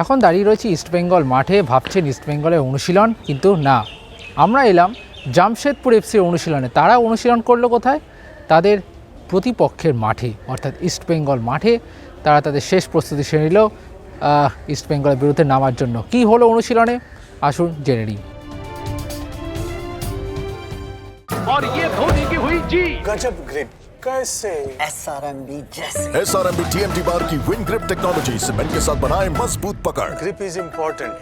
এখন দাঁড়িয়ে রয়েছি ইস্টবেঙ্গল মাঠে, ভাবছেন ইস্টবেঙ্গলের অনুশীলন, কিন্তু না, আমরা এলাম জামশেদপুর এফসির অনুশীলনে। তারা অনুশীলন করলো কোথায়? তাদের প্রতিপক্ষের মাঠে, অর্থাৎ ইস্টবেঙ্গল মাঠে। তারা তাদের শেষ প্রস্তুতি সেরে নিল ইস্টবেঙ্গলের বিরুদ্ধে নামার জন্য। কি হলো অনুশীলনে, আসুন জেনে নিই। और ये धोनी की हुई जी। गजब ग्रिप कैसे SRMB जैसे SRMB TMT बार की विन ग्रिप टेक्नोलॉजी सीमेंट के साथ बनाए मजबूत पकड़। Grip is important.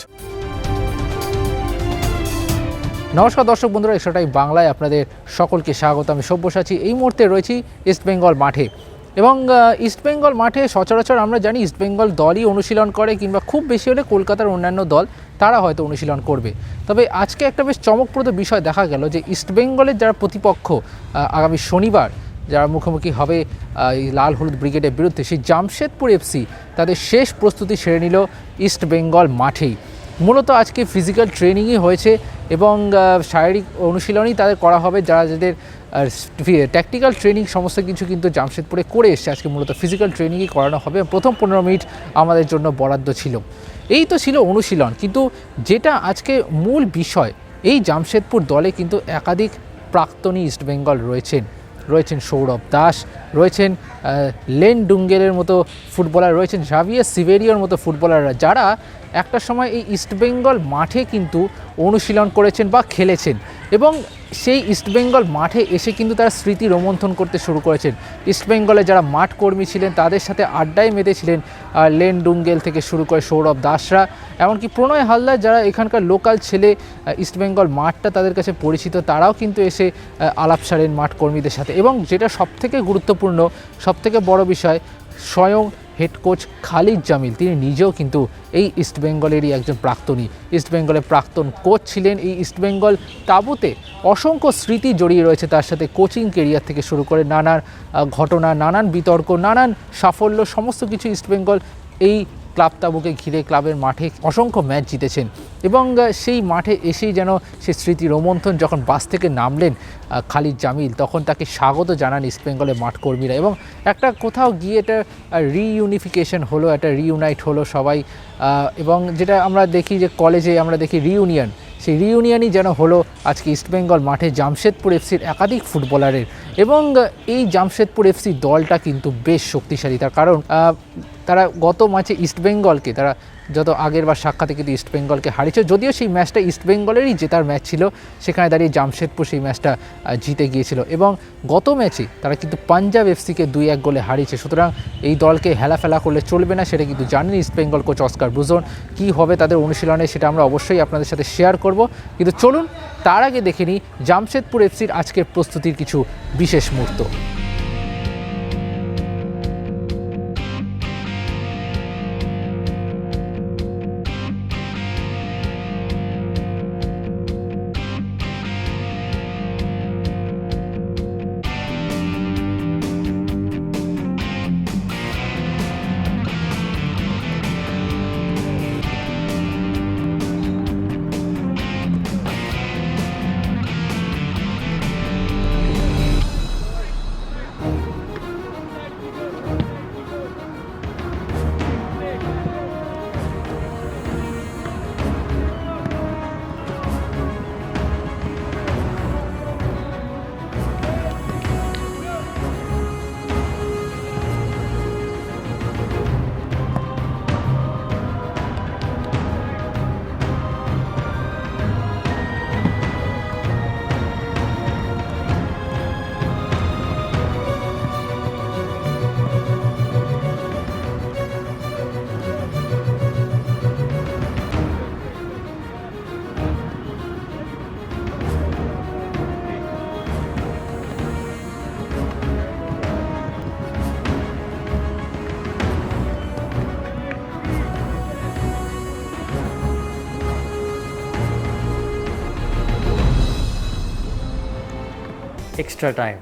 নমস্কার দর্শক বন্ধুরা, এক্সট্রা টাইম বাংলায় আপনাদের সকলকে স্বাগত। আমি সব্যসাচী। এই মুহূর্তে রয়েছি ইস্টবেঙ্গল মাঠে, এবং ইস্টবেঙ্গল মাঠে সচরাচর আমরা জানি ইস্টবেঙ্গল দলই অনুশীলন করে, কিংবা খুব বেশি হলে কলকাতার অন্যান্য দল তারা হয়তো অনুশীলন করবে। তবে আজকে একটা বেশ চমকপ্রদ বিষয় দেখা গেল যে ইস্টবেঙ্গলের যারা প্রতিপক্ষ আগামী শনিবার যারা মুখোমুখি হবে এই লাল হলুদ ব্রিগেডের বিরুদ্ধে, সেই জামশেদপুর এফসি তাদের শেষ প্রস্তুতি সেরে নিল ইস্টবেঙ্গল মাঠেই। মূলত আজকে ফিজিক্যাল ট্রেনিংই হয়েছে এবং শারীরিক অনুশীলনই তাদের করা হবে। যাদের ট্যাকটিক্যাল ট্রেনিং সমস্ত কিছু কিন্তু জামশেদপুরে করে এসছে, আজকে মূলত ফিজিক্যাল ট্রেনিংই করানো হবে। প্রথম 15 মিনিট আমাদের জন্য বরাদ্দ ছিল। এই তো ছিল অনুশীলন, কিন্তু যেটা আজকে মূল বিষয়, এই জামশেদপুর দলে কিন্তু একাধিক প্রাক্তনী ইস্টবেঙ্গল রয়েছেন। সৌরভ দাস, রয়েছেন লেন ডুঙ্গেলের মতো ফুটবলার, রয়েছেন জাভিয়ার সিভেরিওর মতো ফুটবলাররা, যারা একটা সময় এই ইস্টবেঙ্গল মাঠে কিন্তু অনুশীলন করেছেন বা খেলেছেন, এবং সেই ইস্টবেঙ্গল মাঠে এসে কিন্তু তারা স্মৃতি রোমন্থন করতে শুরু করেছেন। ইস্টবেঙ্গলে যারা মাঠ কর্মী ছিলেন তাদের সাথে আড্ডায় মেতেছিলেন লেন ডুঙ্গেল থেকে শুরু করে সৌরভ দাসরা, এমনকি প্রণয় হালদার, যারা এখানকার লোকাল ছেলে, ইস্টবেঙ্গল মাঠটা তাদের কাছে পরিচিত, তারাও কিন্তু এসে আলাপ সারেন মাঠ কর্মীদের সাথে। এবং যেটা সবথেকে গুরুত্বপূর্ণ, সবথেকে বড় বিষয়, স্বয়ং হেড কোচ খালিদ জামিল, তিনি নিজেও কিন্তু এই ইস্টবেঙ্গলেরই একজন প্রাক্তনী। ইস্টবেঙ্গলের প্রাক্তন কোচ ছিলেন। এই ইস্টবেঙ্গল তাঁবুতে অসংখ্য স্মৃতি জড়িয়ে রয়েছে তার সাথে, কোচিং কেরিয়ার থেকে শুরু করে নানান ঘটনা, নানান বিতর্ক, নানান সাফল্য, সমস্ত কিছু ইস্টবেঙ্গল এই ক্লাব তাঁবুকে ঘিরে ক্লাবের মাঠে অসংখ্য ম্যাচ জিতেছেন। এবং সেই মাঠে এসেই যেন সে স্মৃতি রোমন্থন, যখন বাস থেকে নামলেন খালিদ জামিল, তখন তাকে স্বাগত জানান ইস্টবেঙ্গলের মাঠ কর্মীরা, এবং একটা কোথাও গিয়ে এটা রিইউনিফিকেশন হলো, একটা রিইউনাইট হলো সবাই। এবং যেটা আমরা দেখি যে কলেজে আমরা দেখি রিইউনিয়ন, সেই রিইউনিয়নই যেন হলো আজকে ইস্টবেঙ্গল মাঠে জামশেদপুর এফসির একাধিক ফুটবলারের। এবং এই জামশেদপুর এফসি দলটা কিন্তু বেশ শক্তিশালী, তার কারণ তারা গত ম্যাচে ইস্টবেঙ্গলকে, তারা যত আগের বার সাক্ষাতে কিন্তু ইস্টবেঙ্গলকে হারিয়েছে, যদিও সেই ম্যাচটা ইস্টবেঙ্গলেরই জেতার ম্যাচ ছিল, সেখানে দাঁড়িয়ে জামশেদপুর সেই ম্যাচটা জিতে গিয়েছিল। এবং গত ম্যাচে তারা কিন্তু পাঞ্জাব এফসিকে 2-1 গোলে হারিয়েছে। সুতরাং এই দলকে হেলাফেলা করলে চলবে না, সেটা কিন্তু জানেন ইস্টবেঙ্গল কোচ অস্কার ব্রুজন। কী হবে তাদের অনুশীলনে সেটা আমরা অবশ্যই আপনাদের সাথে শেয়ার করব, কিন্তু চলুন তার আগে দেখে নিই জামশেদপুর এফসির আজকের প্রস্তুতির কিছু বিশেষ মুহূর্ত। Extra time